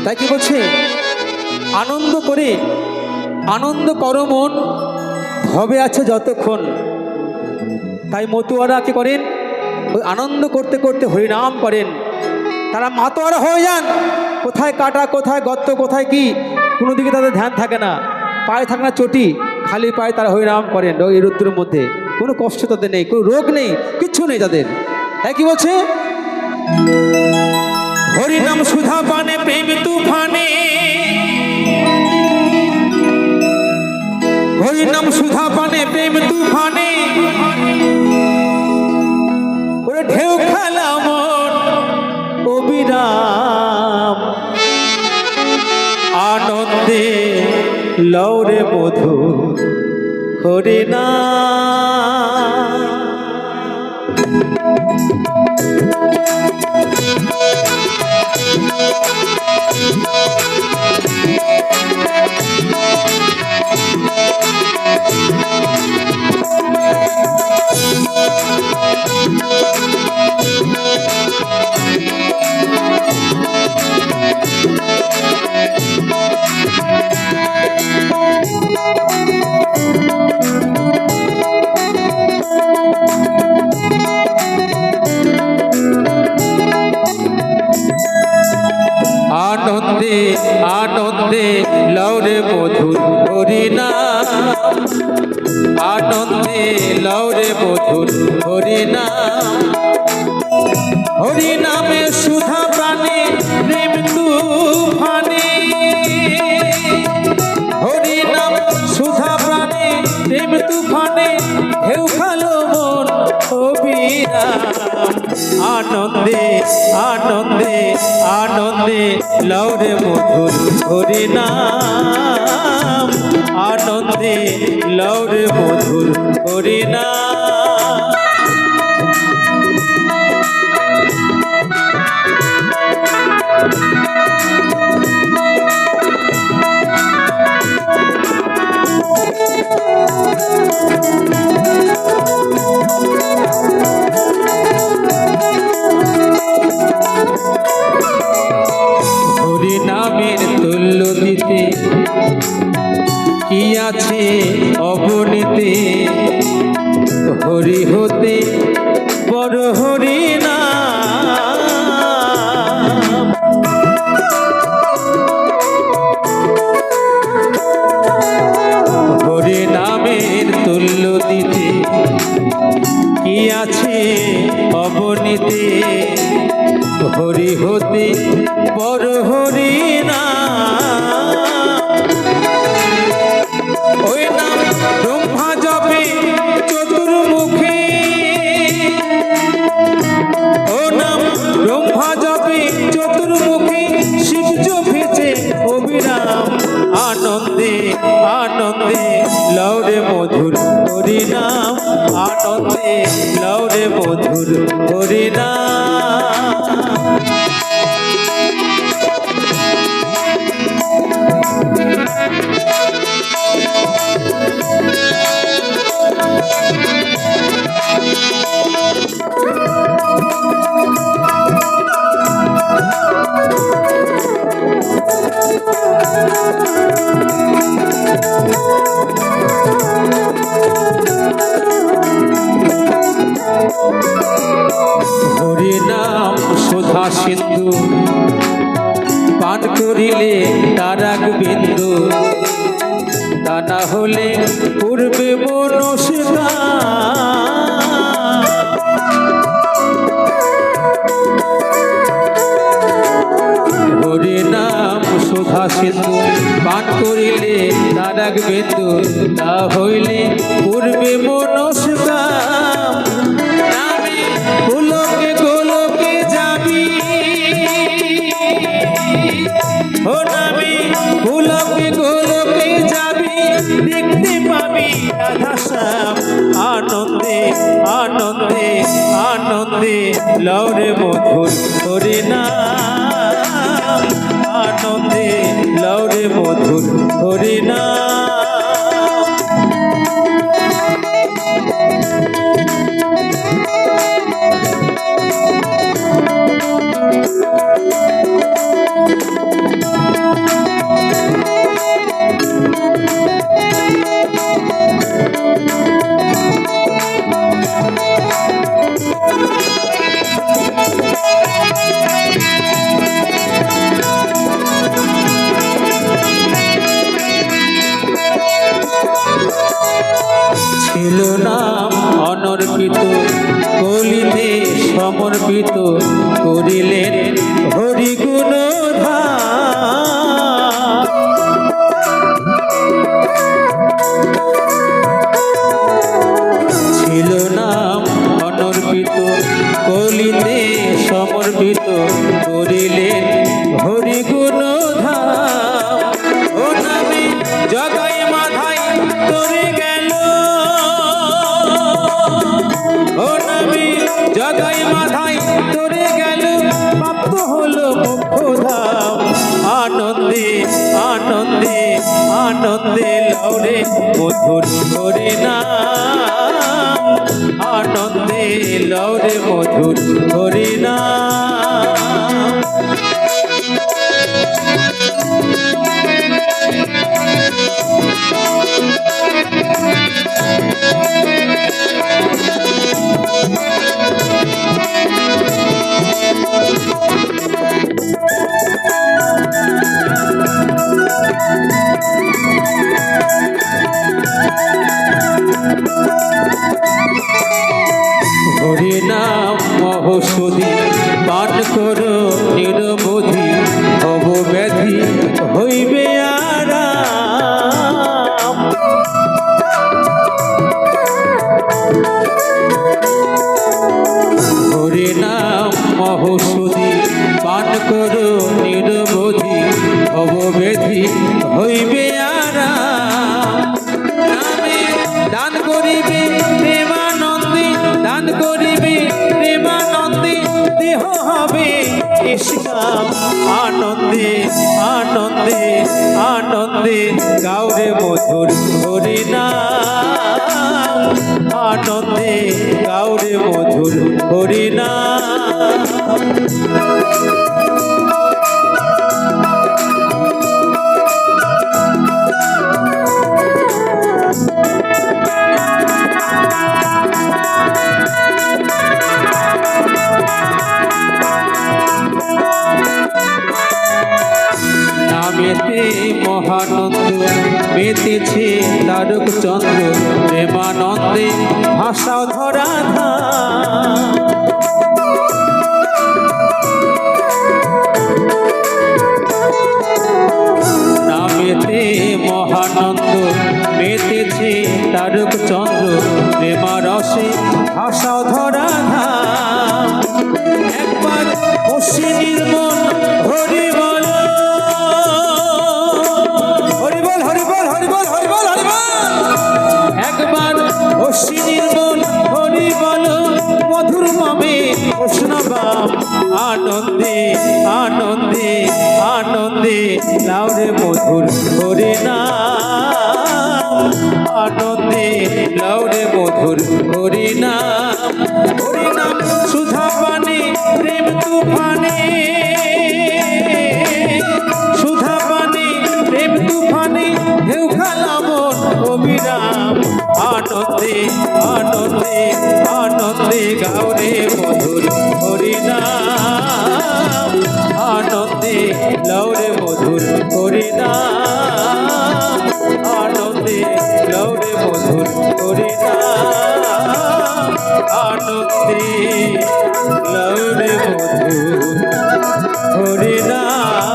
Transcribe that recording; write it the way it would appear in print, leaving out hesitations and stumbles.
তাই কি বলছে, আনন্দ করে, আনন্দ করো মন, হবে আছে যতক্ষণ। তাই মতুয়ারা কি করেন, ওই আনন্দ করতে করতে হরিনাম করেন। তারা মাতোয়ারা হয়ে যান, কোথায় কাটা, কোথায় গর্ত, কোথায় কি, কোনো দিকে তাদের ধ্যান থাকে না। পায়ে থাকে না চটি, খালি পায়ে তারা হরিনাম করেন এই রুদ্রের মধ্যে। কোনো কষ্ট তাদের নেই, কোনো রোগ নেই, কিচ্ছু নেই তাদের। তাই কি বলছে, হরিনাম সুধা পানে প্রেম তুফানে, হরিনাম সুধা পানে প্রেম তুফানে, ওরে ঢেউ খেলা মন অবিরাম, আনন্দে লৌরে মধু হরিনাম। আনন্দে আনন্দে লৌরে মধুর হরিনাম, আনন্দে লৌরে মধুর হরিনাম, হরিনামে সুধা প্রাণে প্রেম তুফানে, হরিনাম সুধা প্রাণে প্রেম তুফানে, ঢেউ খালো মন অবিরাম, আনন্দে আনন্দে আনন্দে লৌরে মধুর হরিনাম, আনন্দে লৌরে মধুর হরিনাম। হরিনামের তুল্য দিতে কি আছে অবনীতে, হরি হতে বড় হরিনাম, হরিনামের তুল্য দিতে কি আছে অবনীতে, হরি হতে বড় হরিনাম, ওই নাম ব্রহ্মা জপে চতুর্মুখী, ও নাম ব্রহ্মা জপে চতুর্মুখী, শিব জপেছে অবিরাম, আনন্দে আনন্দে লৌরে মধুর হরিনাম, আনন্দে লৌরে মধুর হরিনাম। হরিনাম সুধা সিন্ধু পান করিলে তারাক বিন্দু, তা না হলে পূর্বে মনস্কা, হরিনাম সুধা সিন্ধু পান করিলে তারাক বিন্দু, তা হইলে পূর্বে মনস্কা, গোলকে গোলকে যাবি, ও নামে গোলকে গোলকে যাবি, দেখতে পাবি রাধা শ্যাম, আনন্দে আনন্দে আনন্দে লৌরে মধুর হরিনাম, আনন্দে লৌরে মধুর হরিনাম। ছিল নাম অনর্পিত কলিতে সমর্পিত করিলেন হরিগুণ ছিল নাম অনর্পিত কলিতে সমর্পিত করিলেন হরিগুণ ও নামে জগাই মাধাই তরে গেল ও নামে জগাই মাধাই তরে গেল প্রাপ্ত হলো মুখ্যধাম আনন্দে আনন্দে আনন্দে লৌরে মধুর করে না আনন্দে লৌরে মধুর করে না হরিনাম মহৌষধি পান করো নিরবধি হব ব্যাধি হইবে আরাম হরিনাম মহৌষধি পান করো নিরবধি হব ব্যাধি হইবে আরাম নামে দান করিবে প্রেমানন্দে দান করিবে প্রেমানন্দে দেহ হবে নিষ্কাম আনন্দে আনন্দে আনন্দে গাওরে মধুর হরিনাম আনন্দে গাওরে মধুর হরিনাম নামেতে মহানন্দ মেতেছে তারক চন্দ্র প্রেমানন্দে ভাষা ধরা নামেতে মহানন্দ মেতেছে তারক চন্দ্র প্রেমারসে ভাষা ধরা একবার বসে নির্মল হরি বল একবার অশ্বিনী নির্মল হরি বল মধুর মমে কৃষ্ণবাম আনন্দে আনন্দে আনন্দে লাউরে মধুর হরিনাম আনন্দে লাউরে মধুর হরিনাম হরিনাম সুধা পানে প্রেম তুফানে সুধা পানে প্রেম তুফানে ঢেউ খেলাম অবিরাম আনন্দে আনন্দে আনন্দে গাওরে মধুর হরিনাম আনন্দে লৌরে মধুর হরিনাম আনন্দে লৌরে মধুর হরিনাম আনন্দে লৌরে মধুর হরিনাম